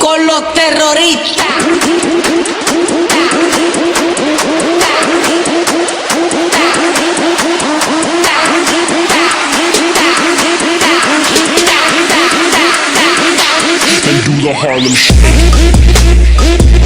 con los terroristas. And do the Harlem Shake.